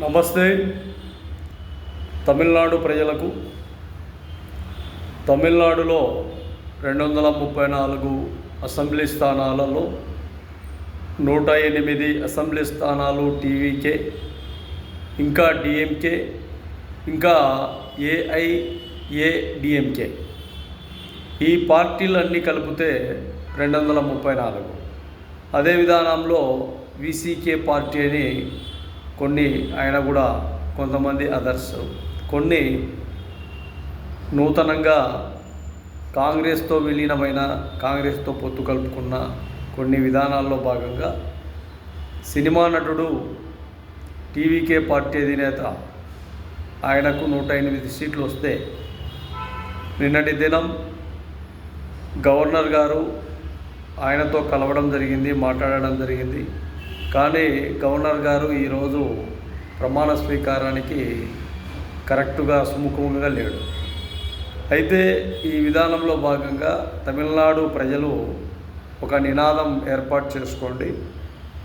నమస్తే. తమిళనాడు ప్రజలకు తమిళనాడులో 234 అసెంబ్లీ స్థానాలలో 108 అసెంబ్లీ స్థానాలు టీవీకే, ఇంకా డిఎంకే, ఇంకా ఏఐఏడిఎంకే, ఈ పార్టీలన్నీ కలిపితే 234. అదే విధానంలో విసికే పార్టీ అని కొన్ని, ఆయన కూడా కొంతమంది అదర్స్, కొన్ని నూతనంగా కాంగ్రెస్తో విలీనమైన, కాంగ్రెస్తో పొత్తు కలుపుకున్న కొన్ని విధానాల్లో భాగంగా సినిమా నటుడు టీవీకే పార్టీ అధినేత ఆయనకు 108 సీట్లు వస్తే నిన్నటి దినం గవర్నర్ గారు ఆయనతో కలవడం జరిగింది, మాట్లాడడం జరిగింది. కానీ గవర్నర్ గారు ఈరోజు ప్రమాణ స్వీకారానికి కరెక్టుగా సుముఖంగా లేడు. అయితే ఈ విధానంలో భాగంగా తమిళనాడు ప్రజలు ఒక నినాదం ఏర్పాటు చేసుకోండి.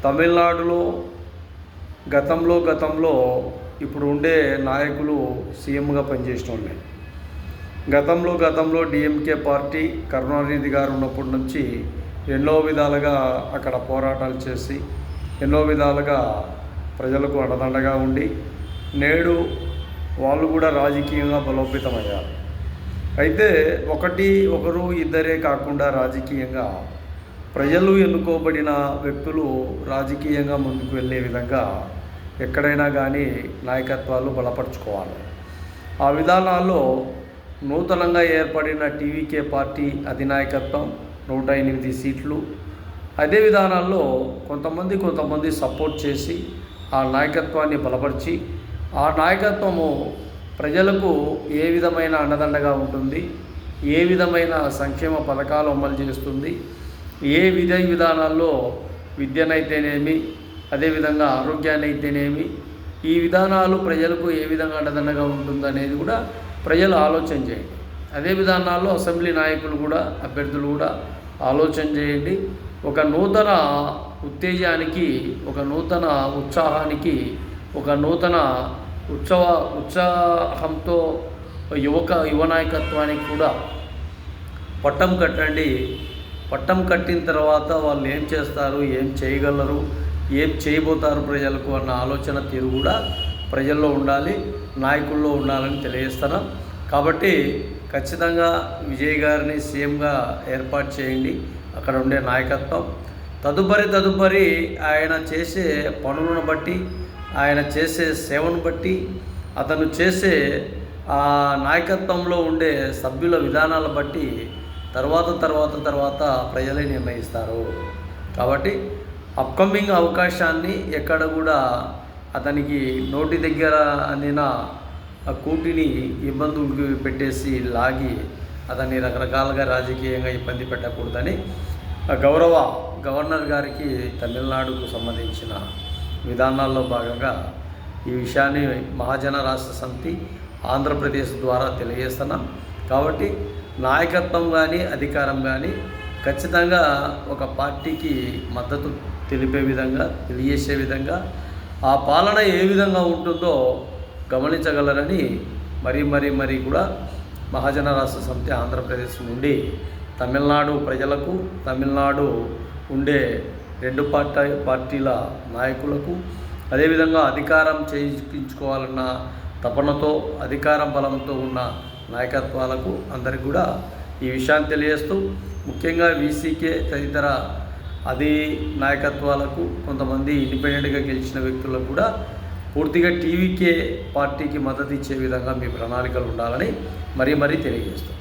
తమిళనాడులో గతంలో ఇప్పుడు ఉండే నాయకులు సీఎంగా పనిచేసిన వాళ్ళే. గతంలో డిఎంకే పార్టీ కరుణానిధి గారు ఉన్నప్పటి నుంచి ఎన్నో విధాలుగా అక్కడ పోరాటాలు చేసి, ఎన్నో విధాలుగా ప్రజలకు అండదండగా ఉండి, నేడు వాళ్ళు కూడా రాజకీయంగా బలోపేతమయ్యారు. అయితే ఒకరు ఇద్దరే కాకుండా రాజకీయంగా ప్రజలు ఎన్నుకోబడిన వ్యక్తులు రాజకీయంగా ముందుకు వెళ్ళే విధంగా ఎక్కడైనా కానీ నాయకత్వాలు బలపరుచుకోవాలి. ఆ విధానాల్లో నూతనంగా ఏర్పడిన టీవీకే పార్టీ అధినాయకత్వం 108 సీట్లు. అదే విధానాల్లో కొంతమంది సపోర్ట్ చేసి ఆ నాయకత్వాన్ని బలపరిచి, ఆ నాయకత్వము ప్రజలకు ఏ విధమైన అండదండగా ఉంటుంది, ఏ విధమైన సంక్షేమ పథకాలు అమలు చేస్తుంది, ఏ విధానాల్లో విద్యనైతేనేమి, అదేవిధంగా ఆరోగ్యాన్ని అయితేనేమి, ఈ విధానాలు ప్రజలకు ఏ విధంగా అండదండగా ఉంటుందనేది కూడా ప్రజలు ఆలోచన చేయండి. అదే విధానాల్లో అసెంబ్లీ నాయకులు కూడా, అభ్యర్థులు కూడా ఆలోచన చేయండి. ఒక నూతన ఉత్తేజానికి, ఒక నూతన ఉత్సాహానికి, ఒక నూతన ఉత్సాహంతో యువ నాయకత్వానికి కూడా పట్టం కట్టండి. పట్టం కట్టిన తర్వాత వాళ్ళు ఏం చేస్తారు, ఏం చేయగలరు, ఏం చేయబోతారు ప్రజలకు అన్న ఆలోచన తీరు కూడా ప్రజల్లో ఉండాలి, నాయకుల్లో ఉండాలని తెలియజేస్తున్నాం. కాబట్టి ఖచ్చితంగా విజయ్ గారిని సీఎంగా ఏర్పాటు చేయండి. అక్కడ ఉండే నాయకత్వం తదుపరి ఆయన చేసే పనులను బట్టి, ఆయన చేసే సేవను బట్టి, అతను చేసే ఆ నాయకత్వంలో ఉండే సభ్యుల విధానాలను బట్టి తర్వాత ప్రజలే నిర్ణయిస్తారు. కాబట్టి అప్కమింగ్ అవకాశాన్ని ఎక్కడ కూడా అతనికి నోటి దగ్గర అందిన కూటిని ఇబ్బందులు పెట్టేసి లాగి అతన్ని రకరకాలుగా రాజకీయంగా ఇబ్బంది పెట్టకూడదని గౌరవ గవర్నర్ గారికి తమిళనాడుకు సంబంధించిన విధానాల్లో భాగంగా ఈ విషయాన్ని మహాజన రాష్ట్ర సమితి ఆంధ్రప్రదేశ్ ద్వారా తెలియజేస్తున్నాం. కాబట్టి నాయకత్వం కానీ, అధికారం కానీ ఖచ్చితంగా ఒక పార్టీకి మద్దతు తెలియజేసే విధంగా ఆ పాలన ఏ విధంగా ఉంటుందో గమనించగలరని మరీ కూడా మహాజన రాష్ట్ర సమితి ఆంధ్రప్రదేశ్ నుండి తమిళనాడు ప్రజలకు, తమిళనాడు ఉండే 2 పార్టీల నాయకులకు, అదేవిధంగా అధికారం చేయించుకోవాలన్న తపనతో, అధికార బలంతో ఉన్న నాయకత్వాలకు అందరికీ కూడా ఈ విషయాన్ని తెలియజేస్తూ, ముఖ్యంగా వీసీకే తదితర నాయకత్వాలకు, కొంతమంది ఇండిపెండెంట్గా గెలిచిన వ్యక్తులకు కూడా పూర్తిగా టీవీకే పార్టీకి మద్దతు ఇచ్చే విధంగా మీ ప్రణాళికలు ఉండాలని మరీ తెలియజేస్తాం.